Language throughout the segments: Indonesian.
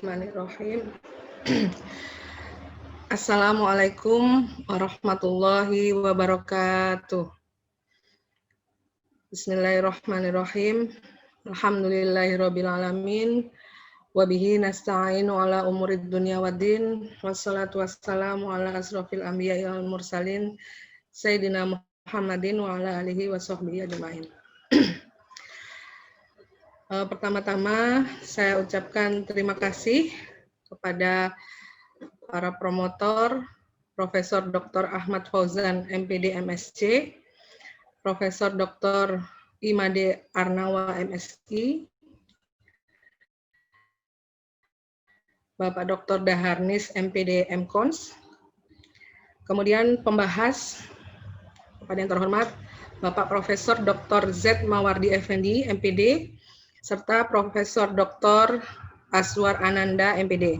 Bismillahirrahmanirrahim. Assalamualaikum warahmatullahi wabarakatuh. Bismillahirrahmanirrahim. Alhamdulillahirabbil alamin. Wa bihi nasta'inu ala umurid dunya waddin. Wassalatu wassalamu ala asrofil anbiya'i wal mursalin Sayyidina Muhammadin wa ala alihi wa sahbihi ajma'in. Pertama-tama saya ucapkan terima kasih kepada para promotor, Profesor Dr. Ahmad Fauzan, MPD MSc, Profesor Dr. Imade Arnawa, MSI, Bapak Dr. Daharnis, MPD MKons, kemudian pembahas, kepada yang terhormat, Bapak Profesor Dr. Z. Mawardi Effendi, MPD, serta Profesor Dr. Aswar Ananda, MPD.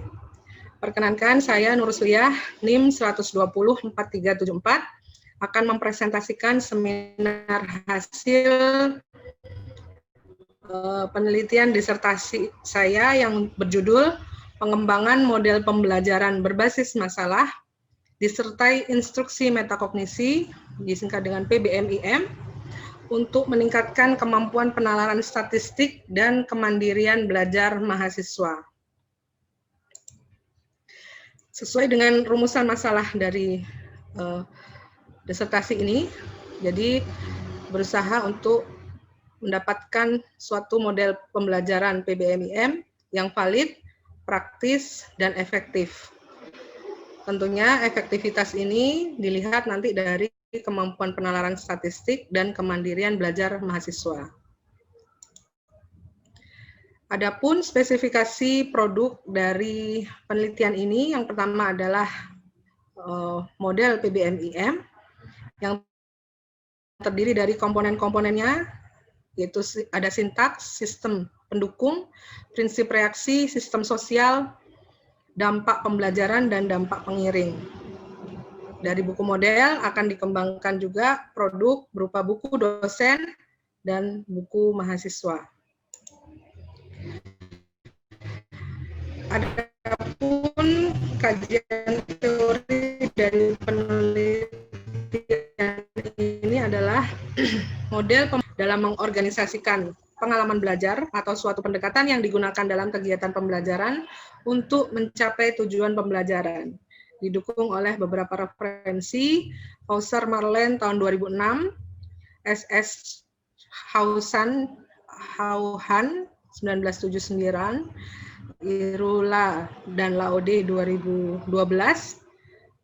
Perkenankan saya Nur Sulyah, NIM 1204374, akan mempresentasikan seminar hasil penelitian disertasi saya yang berjudul Pengembangan Model Pembelajaran Berbasis Masalah, disertai Instruksi Metakognisi, disingkat dengan PBMIM, untuk meningkatkan kemampuan penalaran statistik dan kemandirian belajar mahasiswa. Sesuai dengan rumusan masalah dari disertasi ini, jadi berusaha untuk mendapatkan suatu model pembelajaran PBMIM yang valid, praktis, dan efektif. Tentunya efektivitas ini dilihat nanti dari kemampuan penalaran statistik dan kemandirian belajar mahasiswa. Adapun spesifikasi produk dari penelitian ini, yang pertama adalah model PBMIM yang terdiri dari komponen-komponennya, yaitu ada sintaks, sistem pendukung, prinsip reaksi, sistem sosial, dampak pembelajaran, dan dampak pengiring. Dari buku model akan dikembangkan juga produk berupa buku dosen dan buku mahasiswa. Adapun kajian teori dari penelitian ini adalah model dalam mengorganisasikan pengalaman belajar atau suatu pendekatan yang digunakan dalam kegiatan pembelajaran untuk mencapai tujuan pembelajaran. Didukung oleh beberapa referensi, Hauser Marlen tahun 2006, SS Hauhan 1979, Irula dan Laude 2012,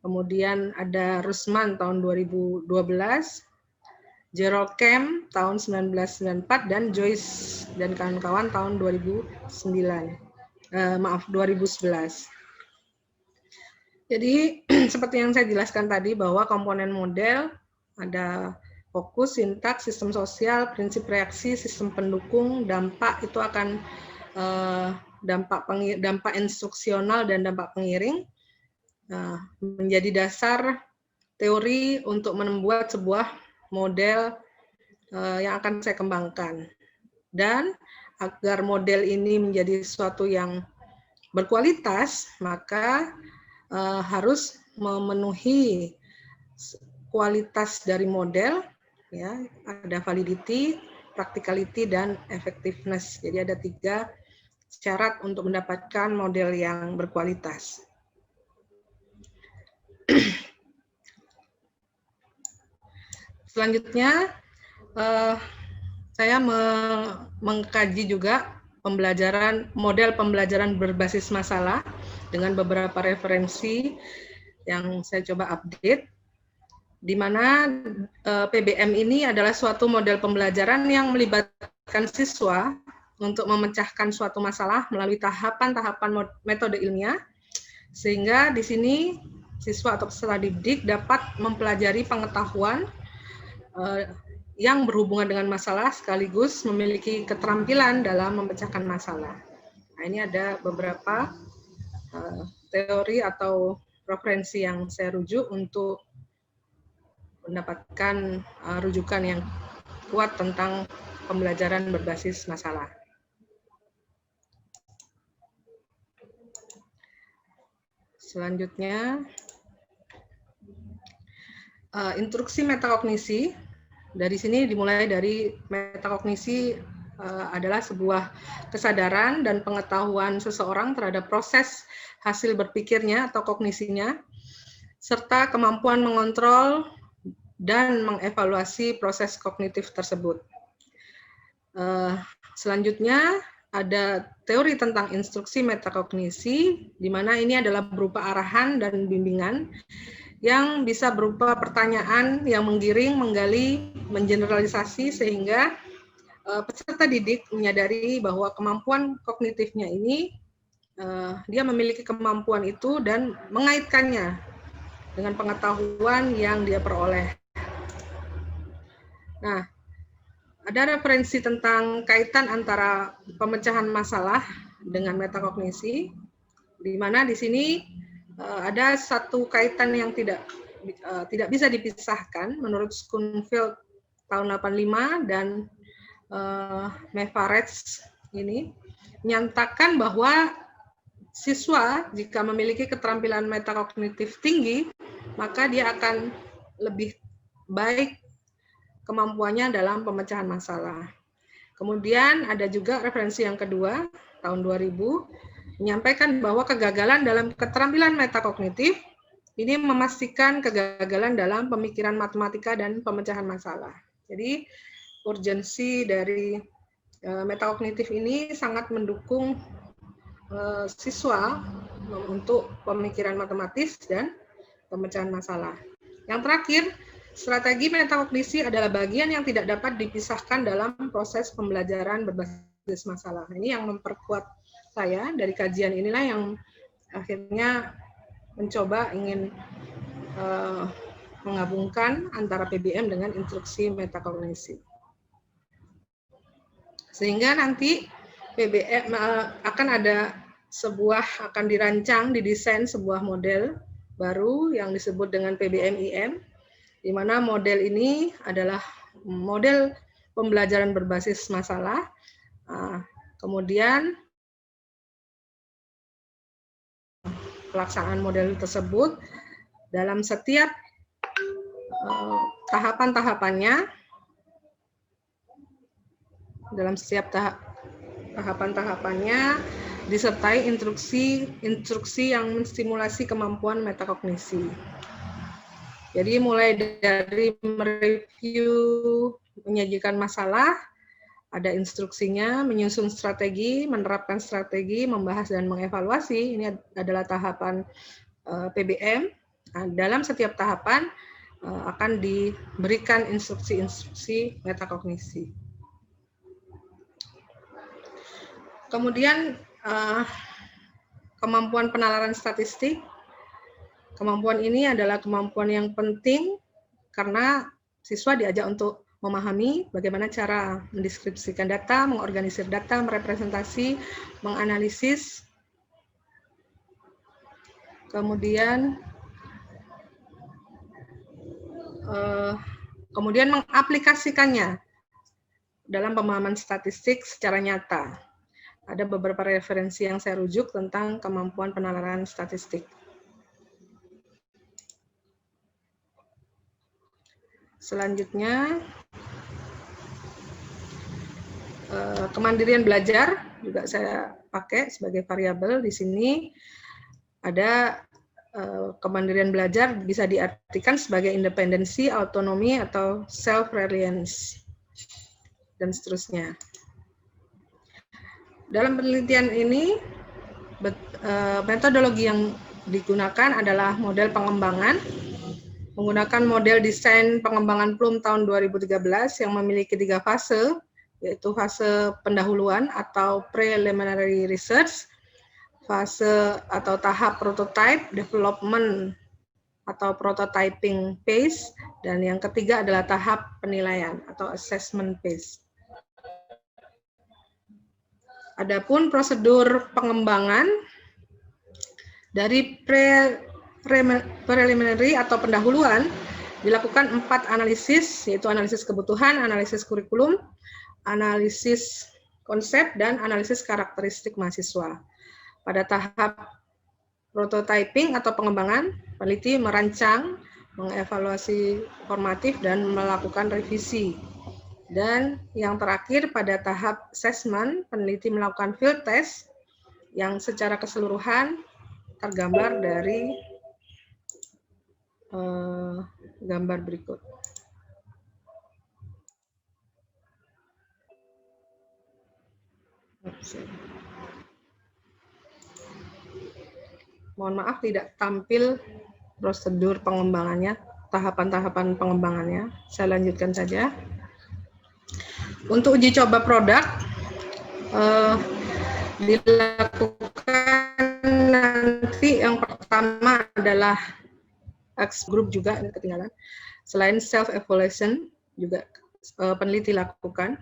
kemudian ada Rusman tahun 2012, Gerald Kemp tahun 1994, dan Joyce dan kawan-kawan tahun 2011. Jadi seperti yang saya jelaskan tadi bahwa komponen model ada fokus, sintaks, sistem sosial, prinsip reaksi, sistem pendukung, dampak itu akan dampak instruksional dan dampak pengiring menjadi dasar teori untuk membuat sebuah model yang akan saya kembangkan. Dan agar model ini menjadi sesuatu yang berkualitas, maka harus memenuhi kualitas dari model, ya, ada validity, practicality, dan effectiveness. Jadi ada 3 syarat untuk mendapatkan model yang berkualitas. Selanjutnya, saya mengkaji juga model pembelajaran berbasis masalah dengan beberapa referensi yang saya coba update, di mana PBM ini adalah suatu model pembelajaran yang melibatkan siswa untuk memecahkan suatu masalah melalui tahapan-tahapan metode ilmiah, sehingga di sini siswa atau peserta didik dapat mempelajari pengetahuan yang berhubungan dengan masalah sekaligus memiliki keterampilan dalam memecahkan masalah. Nah, ini ada beberapa teori atau referensi yang saya rujuk untuk mendapatkan rujukan yang kuat tentang pembelajaran berbasis masalah. Selanjutnya, instruksi metakognisi. Dari sini dimulai dari metakognisi adalah sebuah kesadaran dan pengetahuan seseorang terhadap proses hasil berpikirnya atau kognisinya, serta kemampuan mengontrol dan mengevaluasi proses kognitif tersebut. Selanjutnya, ada teori tentang instruksi metakognisi, di mana ini adalah berupa arahan dan bimbingan yang bisa berupa pertanyaan yang menggiring, menggali, mengeneralisasi sehingga peserta didik menyadari bahwa kemampuan kognitifnya ini dia memiliki kemampuan itu dan mengaitkannya dengan pengetahuan yang dia peroleh. Nah, ada referensi tentang kaitan antara pemecahan masalah dengan metakognisi, di mana di sini ada satu kaitan yang tidak bisa dipisahkan menurut Schoenfeld tahun 85 dan Mevaretz ini menyatakan bahwa siswa jika memiliki keterampilan metakognitif tinggi, maka dia akan lebih baik kemampuannya dalam pemecahan masalah. Kemudian ada juga referensi yang kedua tahun 2000 menyampaikan bahwa kegagalan dalam keterampilan metakognitif ini memastikan kegagalan dalam pemikiran matematika dan pemecahan masalah. Jadi urgensi dari metakognitif ini sangat mendukung siswa untuk pemikiran matematis dan pemecahan masalah. Yang terakhir, strategi metakognisi adalah bagian yang tidak dapat dipisahkan dalam proses pembelajaran berbasis masalah. Ini yang memperkuat saya dari kajian inilah yang akhirnya mencoba ingin menggabungkan antara PBM dengan instruksi metakognisi. Sehingga nanti PBM akan akan dirancang, didesain sebuah model baru yang disebut dengan PBM-IM, di mana model ini adalah model pembelajaran berbasis masalah. Kemudian pelaksanaan model tersebut dalam setiap tahapan-tahapannya, disertai instruksi yang menstimulasi kemampuan metakognisi. Jadi mulai dari mereview, menyajikan masalah, ada instruksinya, menyusun strategi, menerapkan strategi, membahas dan mengevaluasi. Ini adalah tahapan PBM. Nah, dalam setiap tahapan akan diberikan instruksi-instruksi metakognisi. Kemudian kemampuan penalaran statistik. Kemampuan ini adalah kemampuan yang penting karena siswa diajak untuk memahami bagaimana cara mendeskripsikan data, mengorganisir data, merepresentasi, menganalisis, kemudian mengaplikasikannya dalam pemahaman statistik secara nyata. Ada beberapa referensi yang saya rujuk tentang kemampuan penalaran statistik. Selanjutnya, kemandirian belajar juga saya pakai sebagai variabel. Di sini ada kemandirian belajar bisa diartikan sebagai independensi, autonomi, atau self-reliance, dan seterusnya. Dalam penelitian ini, metodologi yang digunakan adalah model pengembangan, menggunakan model desain pengembangan Plum tahun 2013 yang memiliki 3 fase, yaitu fase pendahuluan atau preliminary research, fase atau tahap prototype, development atau prototyping phase, dan yang ketiga adalah tahap penilaian atau assessment phase. Adapun prosedur pengembangan dari preliminary atau pendahuluan dilakukan 4 analisis, yaitu analisis kebutuhan, analisis kurikulum, analisis konsep, dan analisis karakteristik mahasiswa. Pada tahap prototyping atau pengembangan, peneliti merancang, mengevaluasi formatif, dan melakukan revisi. Dan yang terakhir pada tahap assessment, peneliti melakukan field test yang secara keseluruhan tergambar dari gambar berikut. Mohon maaf tidak tampil prosedur pengembangannya, tahapan-tahapan pengembangannya. Saya lanjutkan saja. Untuk uji coba produk, dilakukan nanti yang pertama adalah X group juga, ini ketinggalan. Selain self-evaluation, juga peneliti lakukan.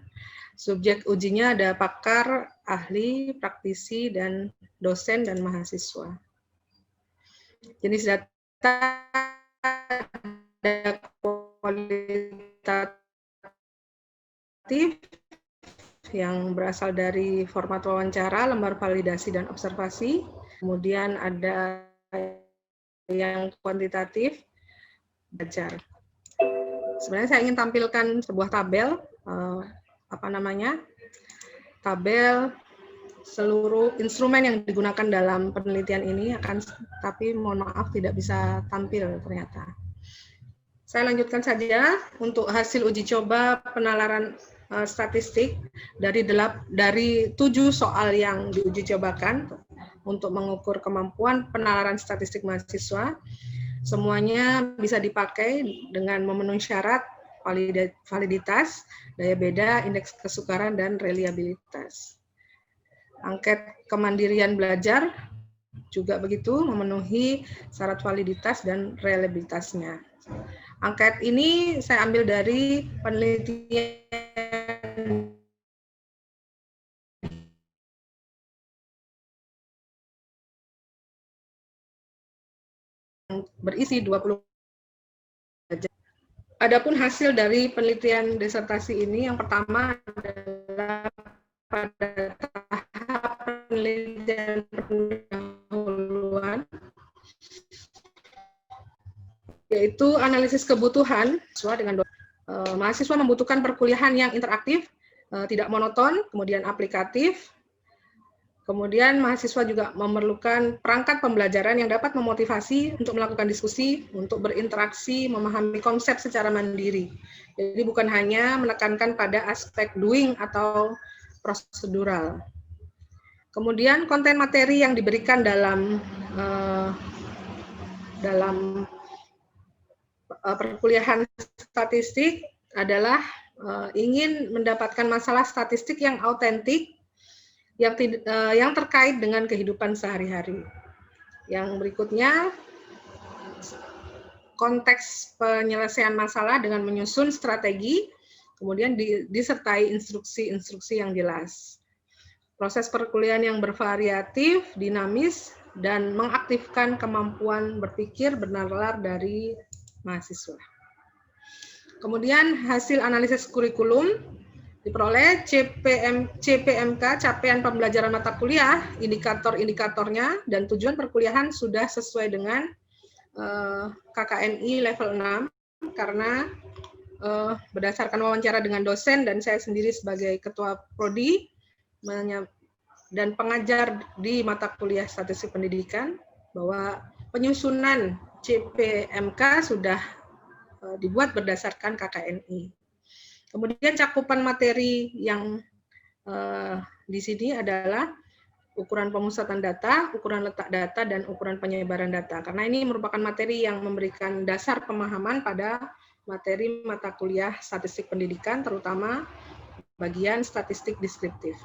Subjek ujinya ada pakar, ahli, praktisi, dan dosen dan mahasiswa. Jenis data ada kualitatif yang berasal dari format wawancara, lembar validasi, dan observasi. Kemudian ada yang kuantitatif, belajar. Sebenarnya saya ingin tampilkan sebuah tabel, tabel seluruh instrumen yang digunakan dalam penelitian ini, tapi mohon maaf tidak bisa tampil ternyata. Saya lanjutkan saja untuk hasil uji coba penalaran statistik dari 7 soal yang diuji cobakan untuk mengukur kemampuan penalaran statistik mahasiswa. Semuanya bisa dipakai dengan memenuhi syarat validitas, daya beda, indeks kesukaran, dan reliabilitas. Angket kemandirian belajar juga begitu, memenuhi syarat validitas dan reliabilitasnya. Angket ini saya ambil dari penelitian berisi 20. Adapun hasil dari penelitian disertasi ini, yang pertama adalah pada tahap penelitian pendahuluan, yaitu analisis kebutuhan sesuai dengan mahasiswa membutuhkan perkuliahan yang interaktif, tidak monoton, kemudian aplikatif. Kemudian mahasiswa juga memerlukan perangkat pembelajaran yang dapat memotivasi untuk melakukan diskusi, untuk berinteraksi, memahami konsep secara mandiri. Jadi bukan hanya menekankan pada aspek doing atau prosedural. Kemudian konten materi yang diberikan dalam perkuliahan statistik adalah ingin mendapatkan masalah statistik yang autentik, yang terkait dengan kehidupan sehari-hari. Yang berikutnya, konteks penyelesaian masalah dengan menyusun strategi, kemudian disertai instruksi-instruksi yang jelas. Proses perkuliahan yang bervariatif, dinamis, dan mengaktifkan kemampuan berpikir bernalar dari mahasiswa. Kemudian hasil analisis kurikulum diperoleh CPMK, capaian pembelajaran mata kuliah, indikator-indikatornya, dan tujuan perkuliahan sudah sesuai dengan KKNI level 6, karena berdasarkan wawancara dengan dosen dan saya sendiri sebagai ketua prodi dan pengajar di mata kuliah statistik pendidikan, bahwa penyusunan CPMK sudah dibuat berdasarkan KKNI. Kemudian cakupan materi yang di sini adalah ukuran pemusatan data, ukuran letak data, dan ukuran penyebaran data. Karena ini merupakan materi yang memberikan dasar pemahaman pada materi mata kuliah statistik pendidikan, terutama bagian statistik deskriptif.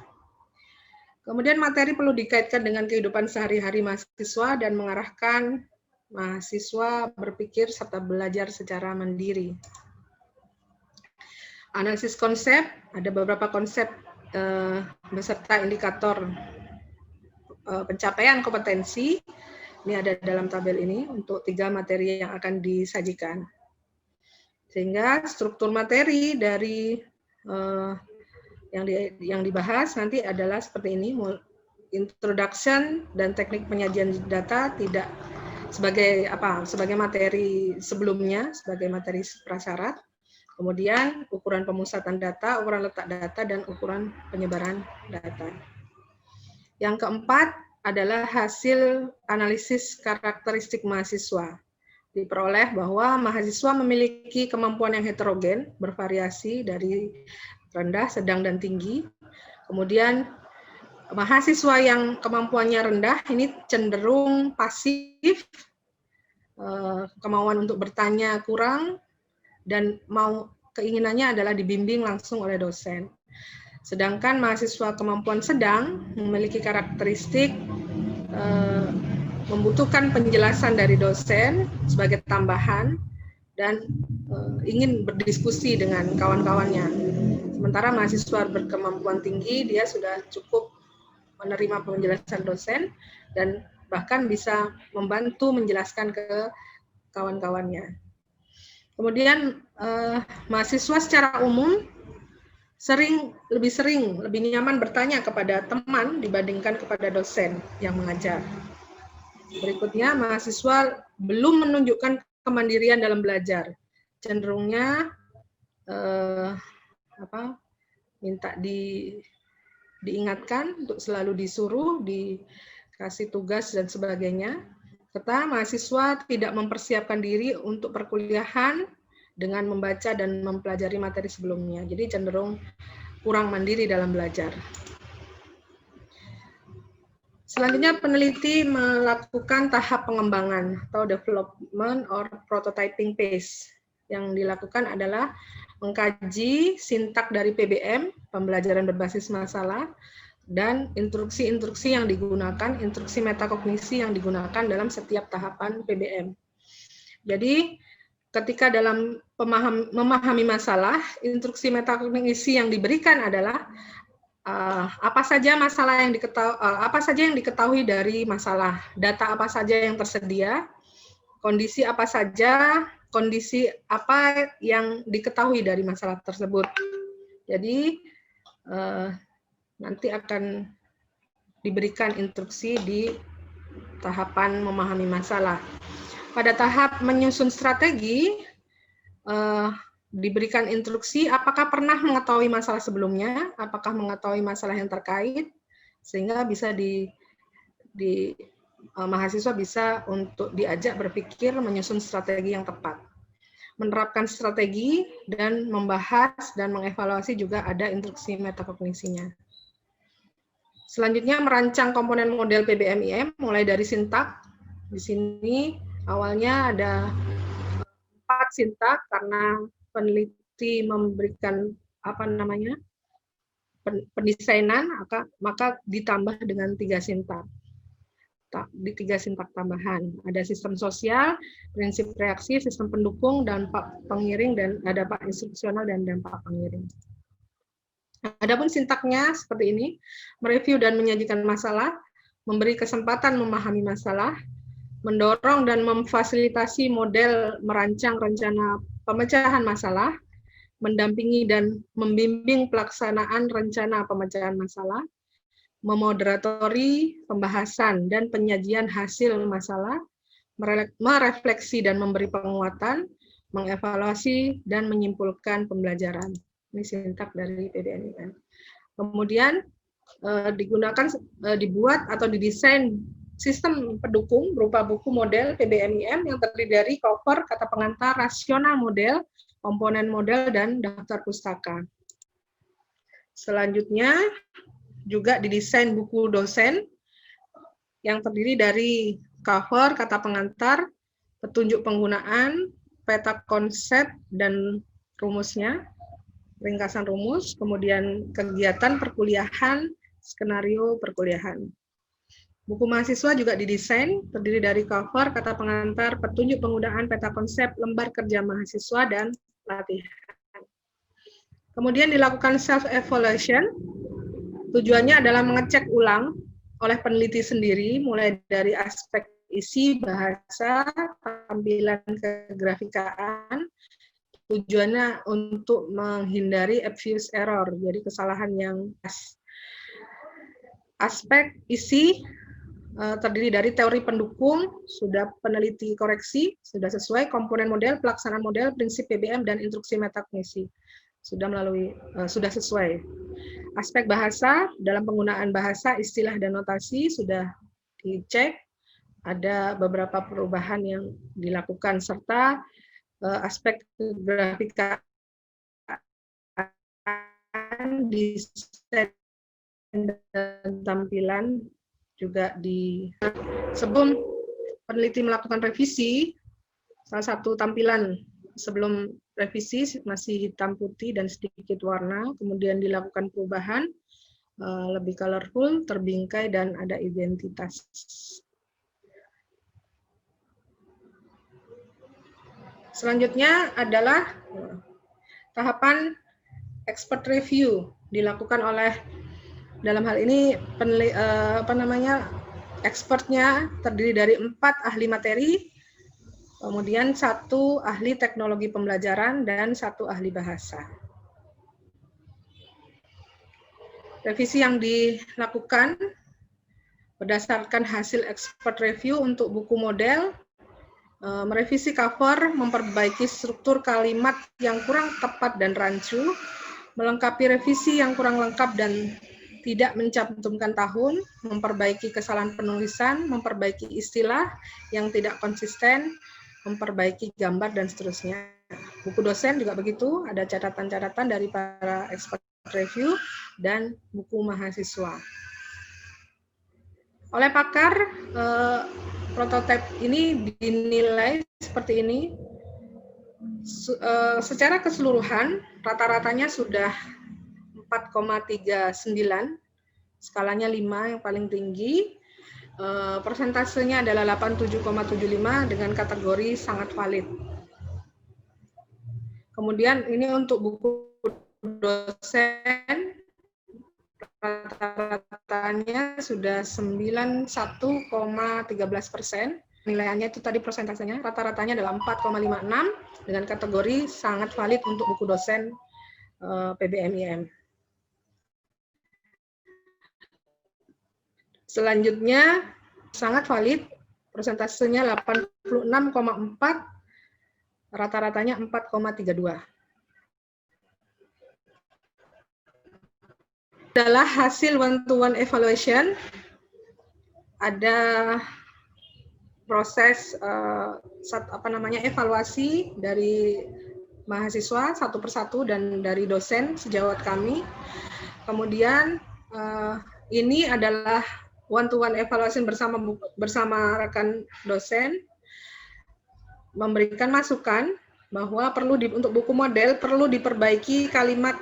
Kemudian materi perlu dikaitkan dengan kehidupan sehari-hari mahasiswa dan mengarahkan mahasiswa berpikir serta belajar secara mandiri. Analisis konsep, ada beberapa konsep beserta indikator pencapaian kompetensi. Ini ada dalam tabel ini untuk 3 materi yang akan disajikan. Sehingga struktur materi dari yang dibahas nanti adalah seperti ini. introduction dan teknik penyajian data tidak sebagai materi sebelumnya, sebagai materi prasyarat. Kemudian ukuran pemusatan data, ukuran letak data, dan ukuran penyebaran data. Yang keempat adalah hasil analisis karakteristik mahasiswa. Diperoleh bahwa mahasiswa memiliki kemampuan yang heterogen, bervariasi dari rendah, sedang, dan tinggi. Kemudian mahasiswa yang kemampuannya rendah ini cenderung pasif, kemauan untuk bertanya kurang, dan keinginannya adalah dibimbing langsung oleh dosen. Sedangkan mahasiswa kemampuan sedang memiliki karakteristik membutuhkan penjelasan dari dosen sebagai tambahan dan ingin berdiskusi dengan kawan-kawannya. Sementara mahasiswa berkemampuan tinggi, dia sudah cukup menerima penjelasan dosen dan bahkan bisa membantu menjelaskan ke kawan-kawannya. Kemudian mahasiswa secara umum lebih nyaman bertanya kepada teman dibandingkan kepada dosen yang mengajar. Berikutnya, mahasiswa belum menunjukkan kemandirian dalam belajar. Cenderungnya minta diingatkan untuk selalu disuruh, dikasih tugas dan sebagainya. Serta mahasiswa tidak mempersiapkan diri untuk perkuliahan dengan membaca dan mempelajari materi sebelumnya. Jadi cenderung kurang mandiri dalam belajar. Selanjutnya, peneliti melakukan tahap pengembangan atau development or prototyping phase. Yang dilakukan adalah mengkaji sintak dari PBM, pembelajaran berbasis masalah, dan instruksi-instruksi yang digunakan, instruksi metakognisi yang digunakan dalam setiap tahapan PBM. Jadi, ketika dalam memahami masalah, instruksi metakognisi yang diberikan adalah apa saja yang diketahui dari masalah, data apa saja yang tersedia, kondisi apa yang diketahui dari masalah tersebut. Jadi nanti akan diberikan instruksi di tahapan memahami masalah. Pada tahap menyusun strategi, diberikan instruksi apakah pernah mengetahui masalah sebelumnya, apakah mengetahui masalah yang terkait, sehingga bisa mahasiswa bisa untuk diajak berpikir menyusun strategi yang tepat. Menerapkan strategi dan membahas dan mengevaluasi juga ada instruksi metakognisinya. Selanjutnya, merancang komponen model PBM-IM mulai dari sintak. Di sini awalnya ada 4 sintak karena peneliti memberikan pendesainan, maka ditambah dengan 3 sintak. Di 3 sintak tambahan. Ada sistem sosial, prinsip reaksi, sistem pendukung, dampak pengiring, dan ada dampak instruksional dan dampak pengiring. Adapun sintaknya seperti ini: mereview dan menyajikan masalah, memberi kesempatan memahami masalah, mendorong dan memfasilitasi model merancang rencana pemecahan masalah, mendampingi dan membimbing pelaksanaan rencana pemecahan masalah, memoderatori pembahasan dan penyajian hasil masalah, merefleksi dan memberi penguatan, mengevaluasi dan menyimpulkan pembelajaran. Ini sintak dari PBM-IM. Kemudian dibuat atau didesain sistem pendukung berupa buku model PBM-IM yang terdiri dari cover, kata pengantar, rasional model, komponen model, dan daftar pustaka. Selanjutnya juga didesain buku dosen yang terdiri dari cover, kata pengantar, petunjuk penggunaan, peta konsep dan rumusnya, ringkasan rumus, kemudian kegiatan perkuliahan, skenario perkuliahan. Buku mahasiswa juga didesain, terdiri dari cover, kata pengantar, petunjuk penggunaan, peta konsep, lembar kerja mahasiswa, dan latihan. Kemudian dilakukan self-evaluation. Tujuannya adalah mengecek ulang oleh peneliti sendiri, mulai dari aspek isi, bahasa, tampilan kegrafikaan. Tujuannya untuk menghindari obvious error, jadi kesalahan yang pas. Aspek isi terdiri dari teori pendukung, sudah peneliti koreksi, sudah sesuai, komponen model, pelaksanaan model, prinsip PBM, dan instruksi metakognisi. Sudah sesuai. Aspek bahasa, dalam penggunaan bahasa, istilah, dan notasi sudah dicek, ada beberapa perubahan yang dilakukan, serta aspek grafika desain dan tampilan juga sebelum peneliti melakukan revisi, salah satu tampilan sebelum revisi masih hitam putih dan sedikit warna, kemudian dilakukan perubahan lebih colorful, terbingkai, dan ada identitas. Selanjutnya adalah tahapan expert review, dilakukan oleh, dalam hal ini expertnya terdiri dari 4 ahli materi, kemudian 1 ahli teknologi pembelajaran, dan 1 ahli bahasa. Revisi yang dilakukan berdasarkan hasil expert review untuk buku model, merevisi cover, memperbaiki struktur kalimat yang kurang tepat dan rancu, melengkapi revisi yang kurang lengkap dan tidak mencantumkan tahun, memperbaiki kesalahan penulisan, memperbaiki istilah yang tidak konsisten, memperbaiki gambar, dan seterusnya. Buku dosen juga begitu, ada catatan-catatan dari para expert review, dan buku mahasiswa. Oleh pakar, prototipe ini dinilai seperti ini. Secara keseluruhan, rata-ratanya sudah 4,39, skalanya 5 yang paling tinggi, persentasenya adalah 87,75 dengan kategori sangat valid. Kemudian ini untuk buku dosen, rata-ratanya sudah 91,13%. Nilaiannya itu tadi persentasenya, rata-ratanya adalah 4,56 dengan kategori sangat valid untuk buku dosen PBM-IM. Selanjutnya, sangat valid, persentasenya 86,4, rata-ratanya 4,32. Adalah hasil one-to-one evaluation, ada proses evaluasi dari mahasiswa satu persatu dan dari dosen sejawat kami. Kemudian ini adalah one-to-one evaluation bersama rekan dosen, memberikan masukan bahwa untuk buku model perlu diperbaiki kalimat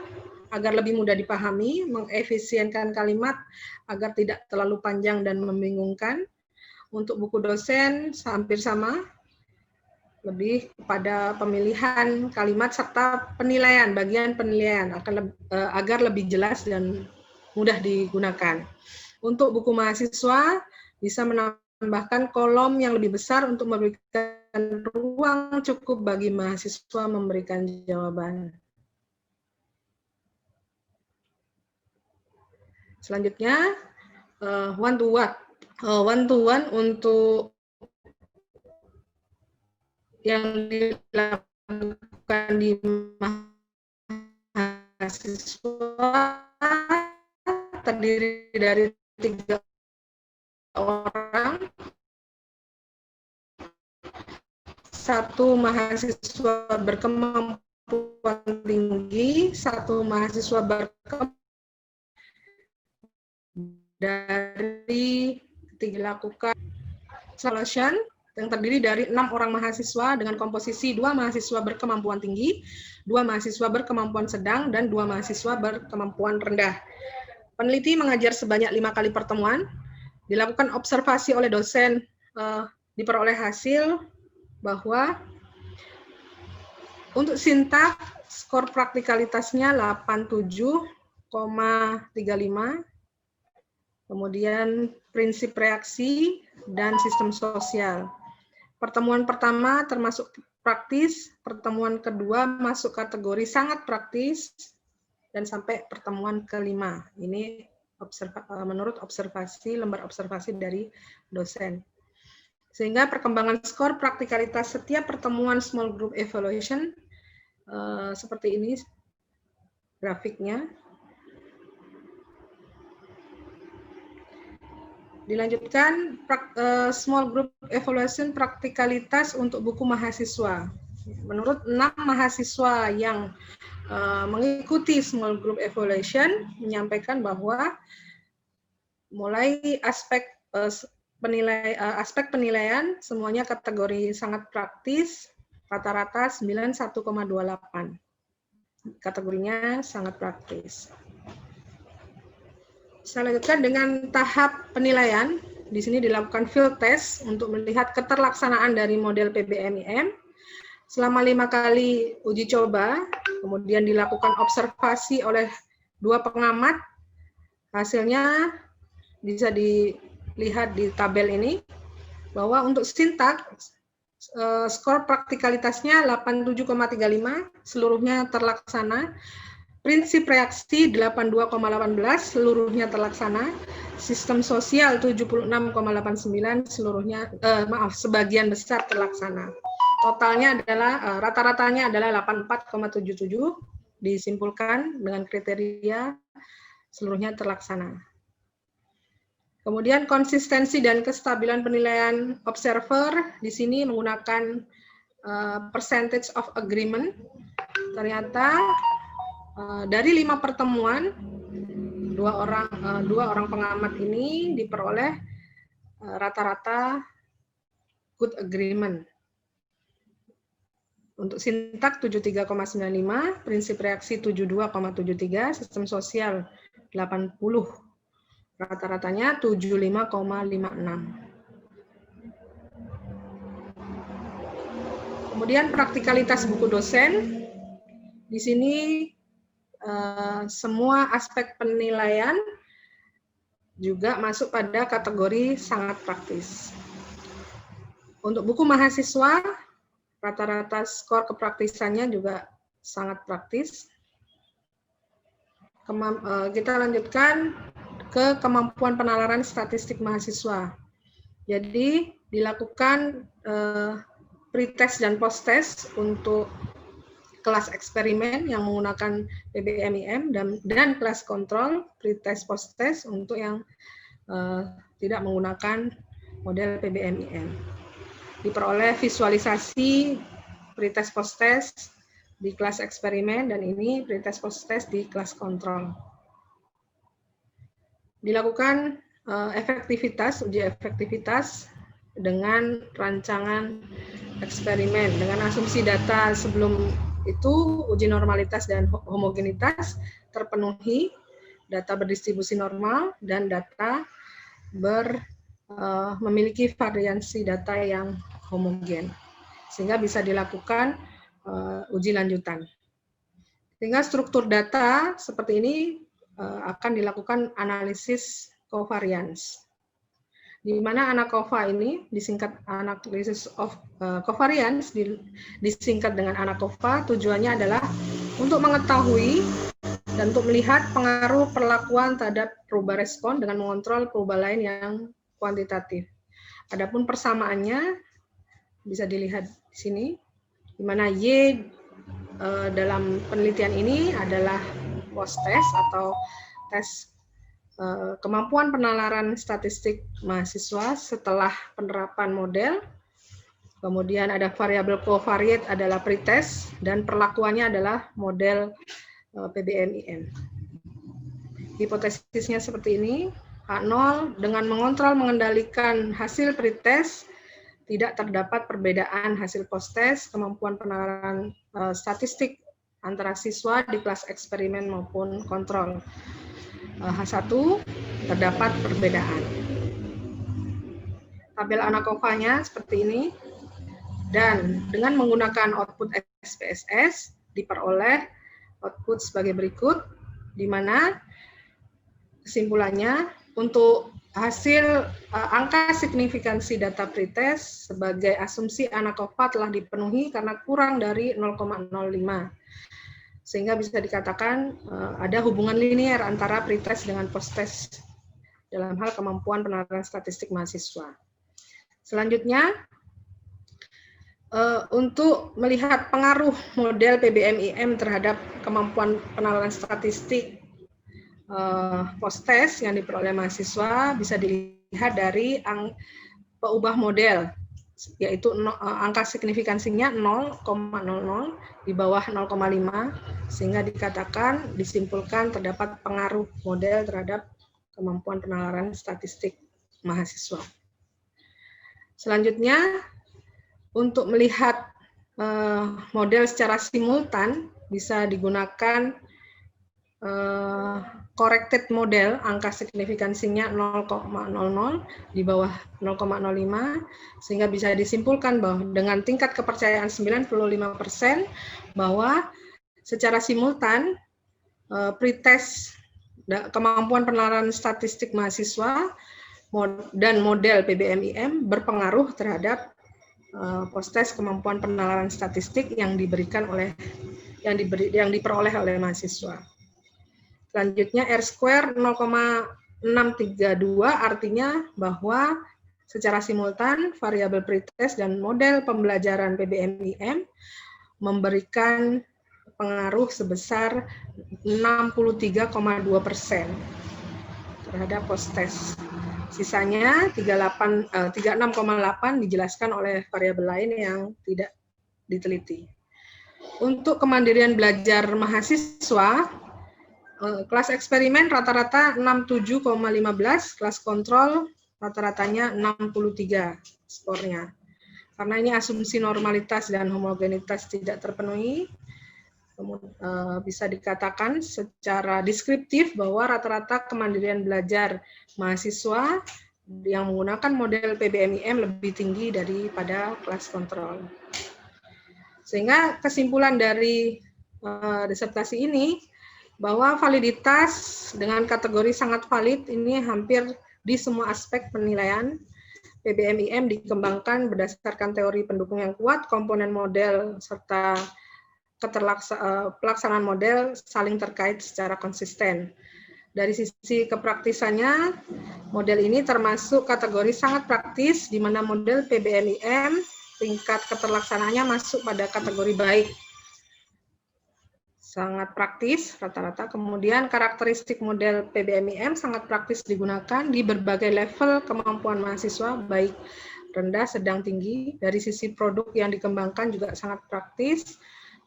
agar lebih mudah dipahami, mengefisienkan kalimat agar tidak terlalu panjang dan membingungkan. Untuk buku dosen hampir sama, lebih kepada pemilihan kalimat serta penilaian, bagian penilaian agar lebih jelas dan mudah digunakan. Untuk buku mahasiswa bisa menambahkan kolom yang lebih besar untuk memberikan ruang cukup bagi mahasiswa memberikan jawaban. Selanjutnya, one-to-one untuk yang dilakukan di mahasiswa terdiri dari 3 orang, 1 mahasiswa berkemampuan tinggi, 1 mahasiswa berkemampuan dari dilakukan solution yang terdiri dari 6 orang mahasiswa dengan komposisi 2 mahasiswa berkemampuan tinggi, 2 mahasiswa berkemampuan sedang, dan 2 mahasiswa berkemampuan rendah. Peneliti mengajar sebanyak 5 kali pertemuan, dilakukan observasi oleh dosen, diperoleh hasil bahwa untuk sintak skor praktikalitasnya 87,35, kemudian prinsip reaksi dan sistem sosial. Pertemuan pertama termasuk praktis, pertemuan kedua masuk kategori sangat praktis, dan sampai pertemuan kelima. Ini menurut observasi lembar observasi dari dosen. Sehingga perkembangan skor praktikalitas setiap pertemuan small group evaluation seperti ini grafiknya. Dilanjutkan small group evaluation praktikalitas untuk buku mahasiswa. Menurut 6 mahasiswa yang mengikuti small group evaluation menyampaikan bahwa mulai aspek penilaian semuanya kategori sangat praktis, rata-rata 91,28. Kategorinya sangat praktis. Saya lanjutkan dengan tahap penilaian. Di sini dilakukan field test untuk melihat keterlaksanaan dari model PBMIM. Selama 5 kali uji coba, kemudian dilakukan observasi oleh 2 pengamat. Hasilnya bisa dilihat di tabel ini, bahwa untuk sintaks, skor praktikalitasnya 87,35, seluruhnya terlaksana. Prinsip reaksi 82,18, seluruhnya terlaksana. Sistem sosial 76,89, seluruhnya sebagian besar terlaksana. Totalnya adalah rata-ratanya adalah 84,77, disimpulkan dengan kriteria seluruhnya terlaksana. Kemudian konsistensi dan kestabilan penilaian observer di sini menggunakan percentage of agreement. Ternyata dari 5 pertemuan, dua orang pengamat ini diperoleh rata-rata good agreement. Untuk sintak 73,95, prinsip reaksi 72,73, sistem sosial 80, rata-ratanya 75,56. Kemudian praktikalitas buku dosen, di sini semua aspek penilaian juga masuk pada kategori sangat praktis. Untuk buku mahasiswa, rata-rata skor kepraktisannya juga sangat praktis. Kita lanjutkan ke kemampuan penalaran statistik mahasiswa. Jadi dilakukan pretest dan posttest untuk kelas eksperimen yang menggunakan PBMIM dan kelas kontrol pretest posttest untuk yang tidak menggunakan model PBMIM. Diperoleh visualisasi pretest posttest di kelas eksperimen dan ini pretest posttest di kelas kontrol. Dilakukan uji efektivitas dengan rancangan eksperimen dengan asumsi data sebelum itu uji normalitas dan homogenitas terpenuhi, data berdistribusi normal dan data memiliki variansi data yang homogen, sehingga bisa dilakukan uji lanjutan. Sehingga struktur data seperti ini akan dilakukan analisis covariance, di mana ANACOVA ini disingkat analysis of covariance, disingkat dengan ANACOVA, tujuannya adalah untuk mengetahui dan untuk melihat pengaruh perlakuan terhadap perubahan respon dengan mengontrol perubahan lain yang kuantitatif. Adapun persamaannya bisa dilihat di sini, di mana Y dalam penelitian ini adalah post test atau tes kemampuan penalaran statistik mahasiswa setelah penerapan model. Kemudian ada variabel covariate adalah pretest dan perlakuannya adalah model PBMIM. Hipotesisnya seperti ini. A0 dengan mengontrol mengendalikan hasil pretest tidak terdapat perbedaan hasil post-test kemampuan penalaran statistik antara siswa di kelas eksperimen maupun kontrol. H1 terdapat perbedaan. Tabel ANACOVA-nya seperti ini, dan dengan menggunakan output SPSS diperoleh output sebagai berikut, di mana kesimpulannya untuk hasil angka signifikansi data pretest sebagai asumsi ANACOVA telah dipenuhi karena kurang dari 0,05. sehingga bisa dikatakan ada hubungan linier antara pretest dengan posttest dalam hal kemampuan penalaran statistik mahasiswa. Selanjutnya, untuk melihat pengaruh model PBMIM terhadap kemampuan penalaran statistik posttest yang diperoleh mahasiswa bisa dilihat dari peubah model, yaitu angka signifikansinya 0,00 di bawah 0,5, sehingga disimpulkan terdapat pengaruh model terhadap kemampuan penalaran statistik mahasiswa. Selanjutnya, untuk melihat model secara simultan bisa digunakan corrected model, angka signifikansinya 0,00 di bawah 0,05, sehingga bisa disimpulkan bahwa dengan tingkat kepercayaan 95% bahwa secara simultan pretest kemampuan penalaran statistik mahasiswa dan model PBMIM berpengaruh terhadap posttest kemampuan penalaran statistik yang diperoleh oleh mahasiswa. Selanjutnya R-square 0,632 artinya bahwa secara simultan variabel pretest dan model pembelajaran PBMIM memberikan pengaruh sebesar 63,2% terhadap posttest. Sisanya 36,8 dijelaskan oleh variabel lain yang tidak diteliti. Untuk kemandirian belajar mahasiswa, kelas eksperimen rata-rata 67,15, kelas kontrol rata-ratanya 63 skornya. Karena ini asumsi normalitas dan homogenitas tidak terpenuhi, bisa dikatakan secara deskriptif bahwa rata-rata kemandirian belajar mahasiswa yang menggunakan model PBMIM lebih tinggi daripada kelas kontrol. Sehingga kesimpulan dari disertasi ini bahwa validitas dengan kategori sangat valid ini hampir di semua aspek penilaian PBMIM dikembangkan berdasarkan teori pendukung yang kuat, komponen model, serta pelaksanaan model saling terkait secara konsisten. Dari sisi kepraktisannya, model ini termasuk kategori sangat praktis, di mana model PBMIM tingkat keterlaksanaannya masuk pada kategori baik. Sangat praktis rata-rata. Kemudian karakteristik model PBMIM sangat praktis digunakan di berbagai level kemampuan mahasiswa, baik rendah, sedang, tinggi. Dari sisi produk yang dikembangkan juga sangat praktis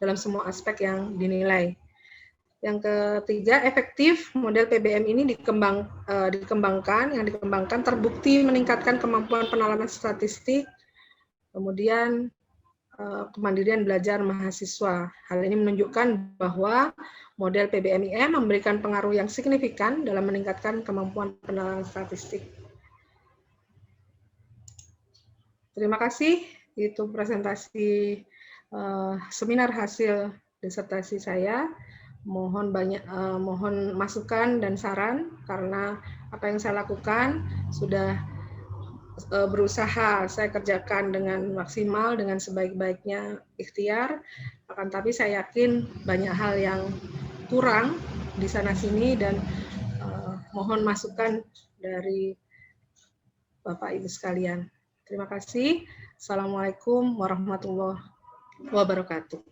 dalam semua aspek yang dinilai. Yang ketiga, efektif model PBM ini dikembangkan terbukti meningkatkan kemampuan penalaran statistik, kemudian kemandirian belajar mahasiswa. Hal ini menunjukkan bahwa model PBMIM memberikan pengaruh yang signifikan dalam meningkatkan kemampuan penalaran statistik. Terima kasih. Itu presentasi seminar hasil disertasi saya. Mohon masukan dan saran, karena apa yang saya lakukan sudah berusaha saya kerjakan dengan maksimal, dengan sebaik-baiknya ikhtiar, akan tapi saya yakin banyak hal yang kurang di sana-sini, dan mohon masukan dari Bapak Ibu sekalian. Terima kasih. Assalamualaikum warahmatullahi wabarakatuh.